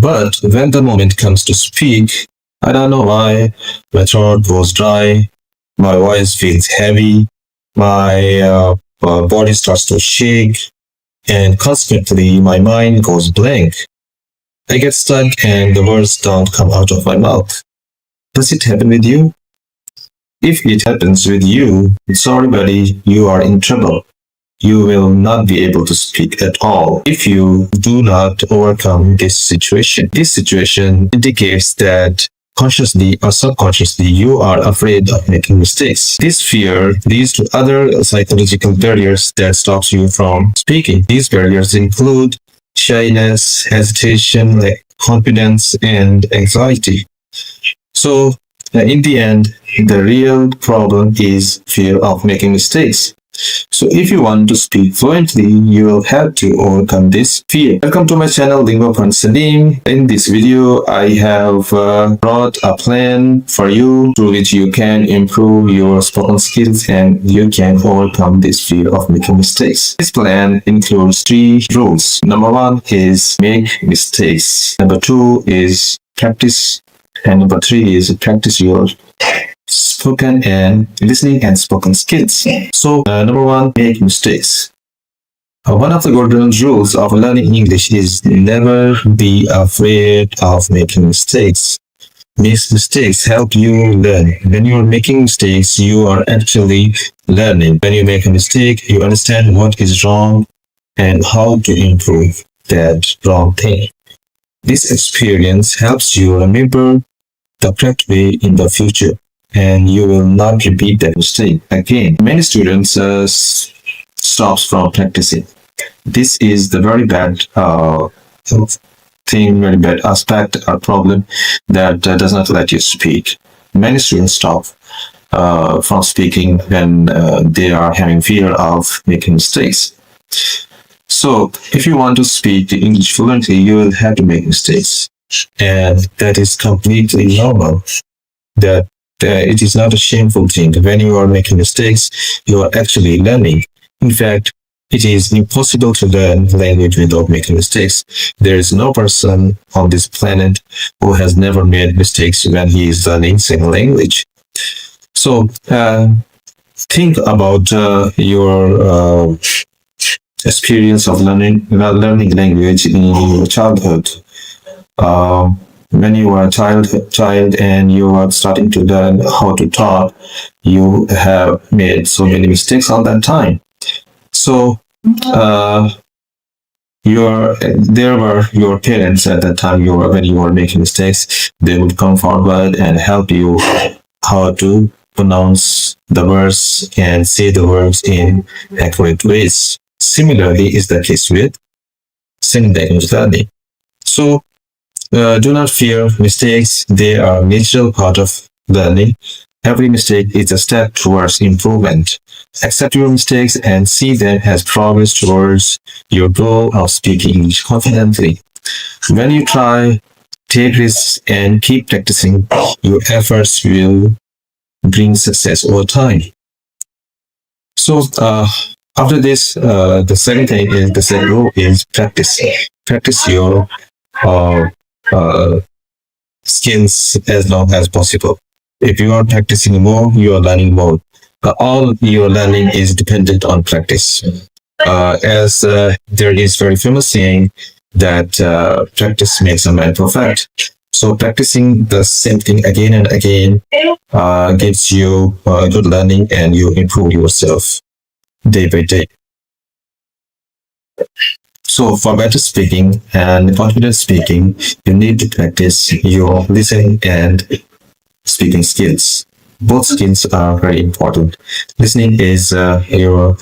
But when the moment comes to speak, I don't know why, my throat goes dry, my voice feels heavy, my body starts to shake, and consequently, my mind goes blank. I get stuck and the words don't come out of my mouth. Does it happen with you? If it happens with you, sorry buddy, you are in trouble. You will not be able to speak at all if you do not overcome this situation. This situation indicates that consciously or subconsciously you are afraid of making mistakes. This fear leads to other psychological barriers that stops you from speaking. These barriers include shyness, hesitation, lack of confidence, and anxiety. So, in the end, the real problem is fear of making mistakes. So if you want to speak fluently, you will have to overcome this fear. Welcome to my channel, point-Saleem. In this video, I have brought a plan for you through which you can improve your spoken skills and you can overcome this fear of making mistakes. This plan includes 3 rules. Number 1 is make mistakes. Number 2 is practice. And number 3 is practice your spoken and listening and spoken skills. So number 1, make mistakes. One of the golden rules of learning English is never be afraid of making mistakes. Mistakes help you learn. When you are making mistakes, you are actually learning. When you make a mistake, you understand what is wrong and how to improve that wrong thing. This experience helps you remember the correct way in the future, and you will not repeat that mistake again. Many students stops from practicing. This is the very bad thing, very bad aspect or problem that does not let you speak. Many students stop from speaking when they are having fear of making mistakes. So if you want to speak English fluently, you will have to make mistakes. And that is completely normal. That it is not a shameful thing. When you are making mistakes, you are actually learning. In fact, it is impossible to learn language without making mistakes. There is no person on this planet who has never made mistakes when he is learning single language. So think about your experience of learning language in your childhood. When you were a child and you are starting to learn how to talk, you have made so many mistakes all that time. So there were your parents at that time. When you were making mistakes, they would come forward and help you how to pronounce the words and say the words in accurate ways. Similarly is the case with single language learning. So do not fear mistakes. They are a natural part of learning. Every mistake is a step towards improvement. Accept your mistakes and see them as progress towards your goal of speaking English confidently. When you try, take risks and keep practicing, your efforts will bring success over time. So after this, the second rule is practice. Practice your skills as long as possible. If you are practicing more, you are learning more. All your learning is dependent on practice. As there is very famous saying that practice makes a man perfect. So practicing the same thing again and again gives you good learning and you improve yourself day by day. So for better speaking and confident speaking, you need to practice your listening and speaking skills. Both skills are very important. Listening is your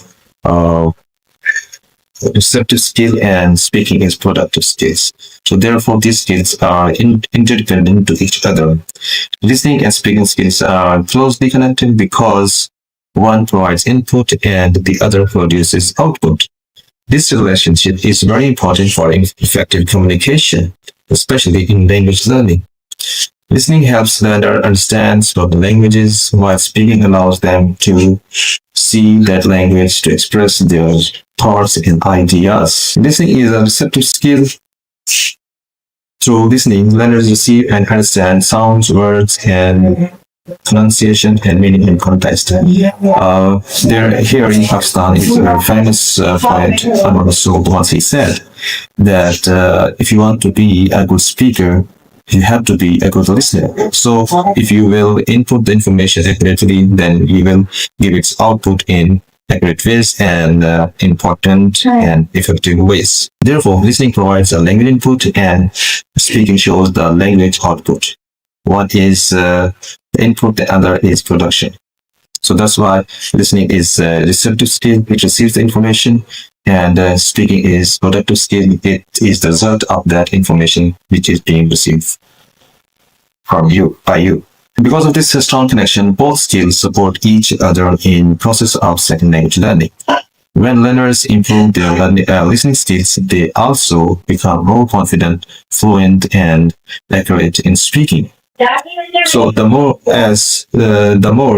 receptive skill and speaking is productive skills. So therefore, these skills are interdependent to each other. Listening and speaking skills are closely connected because one provides input and the other produces output. This relationship is very important for effective communication, especially in language learning. Listening helps learners understand spoken languages, while speaking allows them to see that language to express their thoughts and ideas. Listening is a receptive skill Through listening, learners receive and understand sounds, words, and pronunciation and meaning in context. There, here in Pakistan is a famous poet, Anwar Rasool, once he said that if you want to be a good speaker, you have to be a good listener. So if you will input the information accurately, then you will give its output in accurate ways and important and effective ways. Therefore, listening provides a language input and speaking shows the language output. One is input, the other is production. So that's why listening is receptive skill, which receives the information, and speaking is productive skill. It is the result of that information which is being received from you, by you. Because of this strong connection, both skills support each other in process of second language learning. When learners improve their listening skills, they also become more confident, fluent, and accurate in speaking. So the more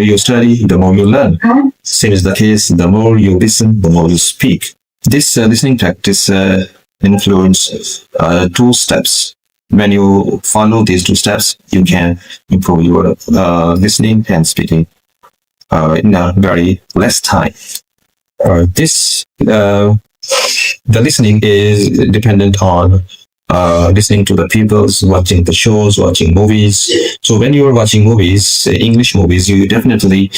you study, the more you learn. Same is the case. The more you listen, the more you speak. This listening practice includes 2 steps. When you follow these 2 steps, you can improve your listening and speaking in a very less time. The listening is dependent on listening to the people's, watching the shows, watching movies. So when you are watching movies, English movies, you definitely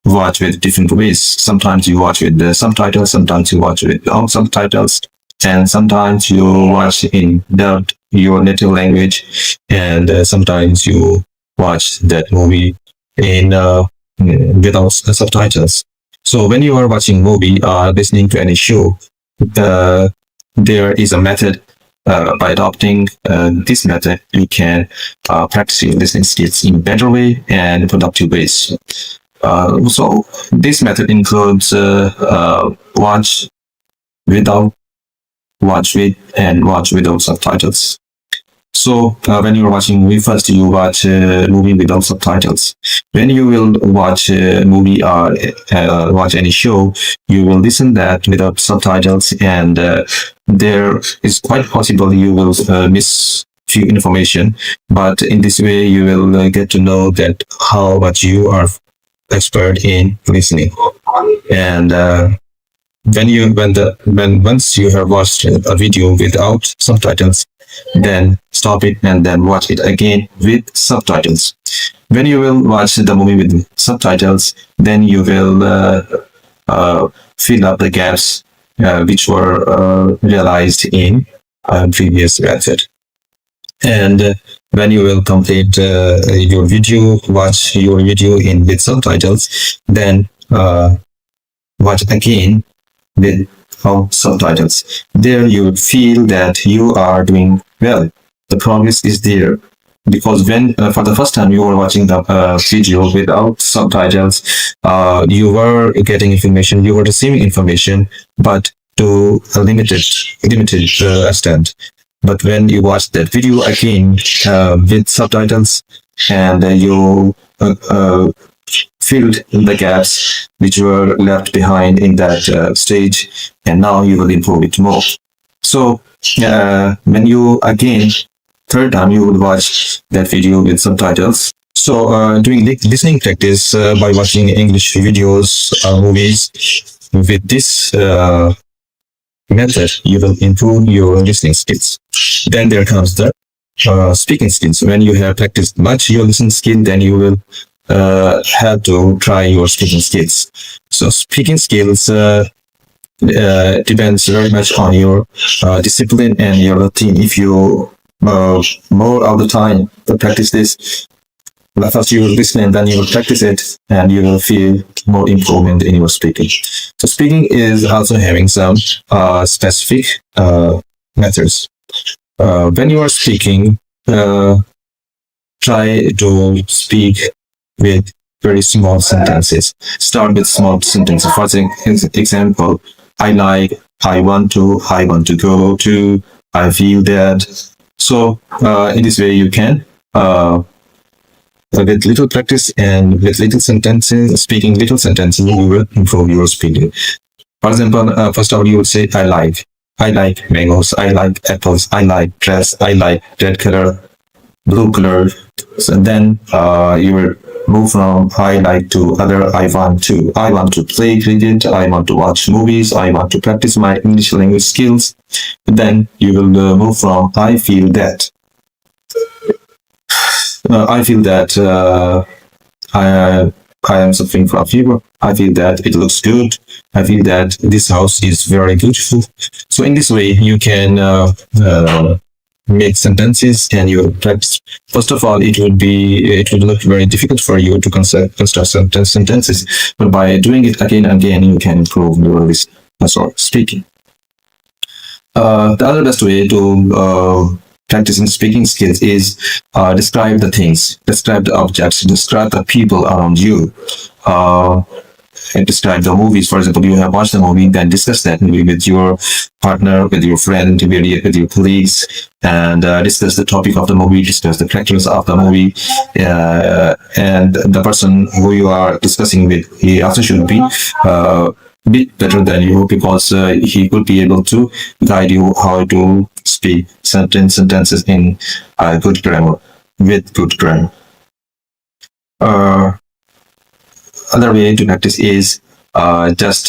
watch with different ways. Sometimes you watch with the subtitles, sometimes you watch without subtitles, and sometimes you watch in dubbed, your native language, and sometimes you watch that movie in without subtitles. So when you are watching movie or listening to any show, there is a method. By adopting this method, you can practice your listening skills in better way and productive ways. So this method includes watch without, watch with, and watch without subtitles. So when you're watching movie, first you watch a movie without subtitles. When you will watch a movie or watch any show, you will listen that without subtitles, and there is quite possible you will miss few information. But in this way, you will get to know that how much you are expert in listening. And once you have watched a video without subtitles, then stop it and then watch it again with subtitles. When you will watch the movie with subtitles, then you will fill up the gaps which were realized in previous method. And when you will complete your video, watch your video in with subtitles, then watch again without subtitles. There you would feel that you are doing well. The progress is there. Because when for the first time you were watching the video without subtitles, you were getting information, you were receiving information, but to a limited extent. But when you watch that video again with subtitles, and you filled the gaps which were left behind in that stage, and now you will improve it more. So when you again third time you will watch that video with subtitles. So doing listening practice by watching English videos or movies with this method, you will improve your listening skills. Then there comes the speaking skills. When you have practiced much your listening skill, then you will have to try your speaking skills. So speaking skills depends very much on your discipline and your routine. If you more of the time to practice this, first you will listen and then you will practice it, and you will feel more improvement in your speaking. So speaking is also having some specific methods. When you are speaking, try to speak with very small sentences. Start with small sentences. For example, I like, I want to go to, I feel that. So in this way you can with little practice and with little sentences, speaking little sentences, you will improve your speaking. For example, first of all, you would say I like. I like mangoes. I like apples. I like dress. I like red color, blue color. So then you will move from I like to other. I want to play cricket. I want to watch movies. I want to practice my English language skills. Then you will move from I feel that. I feel that I I am suffering from fever. I feel that it looks good. I feel that this house is very beautiful. So in this way, you can make sentences and you practice. First of all, it would look very difficult for you to construct sentences, but by doing it again and again, you can improve your listening or speaking. The other best way to practicing speaking skills is describe the things, describe the objects, describe the people around you, and describe the movies. For example, you have watched the movie, then discuss that movie with your partner, with your friend, with your colleagues, and discuss the topic of the movie, discuss the characters of the movie, and the person who you are discussing with, he also should be bit better than you because he could be able to guide you how to speak sentences in good grammar, with good grammar. Uh, Other way to practice is just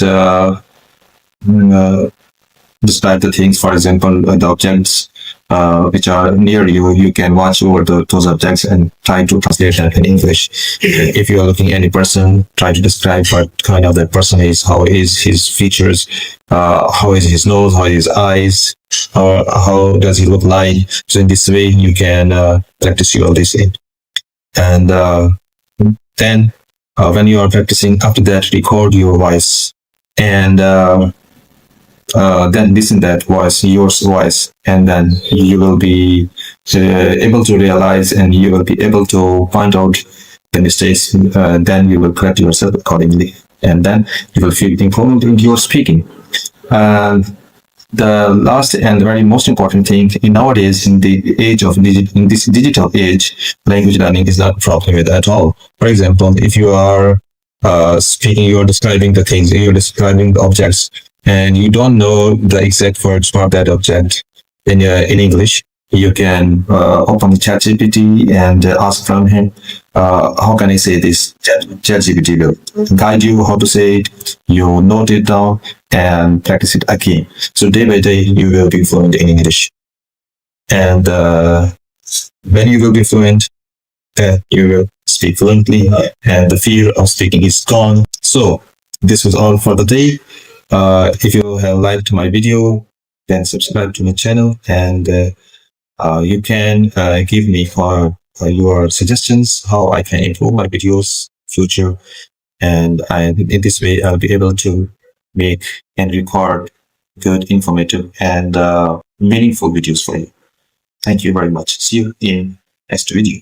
describe the things. For example, the objects which are near you, you can watch over those objects and try to translate that in English. If you are looking at any person, try to describe what kind of that person is, how is his features, how is his nose, how is his eyes, how does he look like. So in this way, you can practice your listening. And then when you are practicing, after that, record your voice and then listen that voice, your voice, and then you will be able to realize and you will be able to find out the mistakes. Then you will correct yourself accordingly, and then you will feel improvement in your speaking. The last and very most important thing in nowadays, in the age of in this digital age, language learning is not a problem with at all. For example, if you are speaking, you're describing the things, you're describing the objects, and you don't know the exact words for that object in English, you can open the ChatGPT and ask from him, how can I say this? ChatGPT will guide you how to say it. You note it down and practice it again. So day by day, you will be fluent in English. And when you will be fluent, you will speak fluently, and the fear of speaking is gone. So this was all for the day. If you have liked my video, then subscribe to my channel, and you can give me for your suggestions how I can improve my videos future, and in this way I'll be able to make and record good, informative, and meaningful videos for you. Thank you very much. See you in next video.